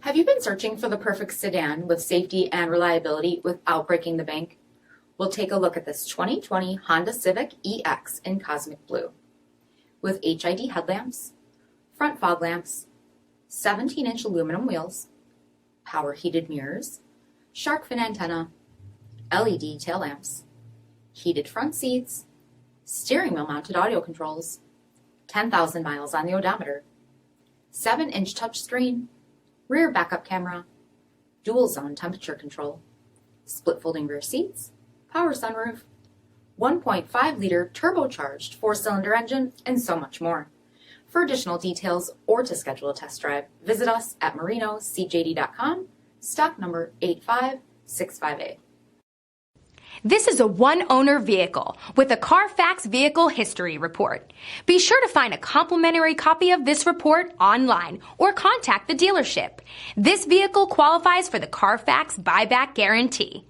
Have you been searching for the perfect sedan with safety and reliability without breaking the bank? We'll take a look at this 2020 Honda Civic EX in Cosmic Blue. With HID headlamps, front fog lamps, 17-inch aluminum wheels, power heated mirrors, shark fin antenna, LED tail lamps, heated front seats, steering wheel mounted audio controls, 10,000 miles on the odometer, 7-inch touchscreen, rear backup camera, dual zone temperature control, split folding rear seats, power sunroof, 1.5-liter turbocharged 4-cylinder engine, and so much more. For additional details or to schedule a test drive, visit us at marinocjd.com, stock number 85658. This is a one-owner vehicle with a CARFAX Vehicle History Report. Be sure to find a complimentary copy of this report online or contact the dealership. This vehicle qualifies for the CARFAX Buyback Guarantee.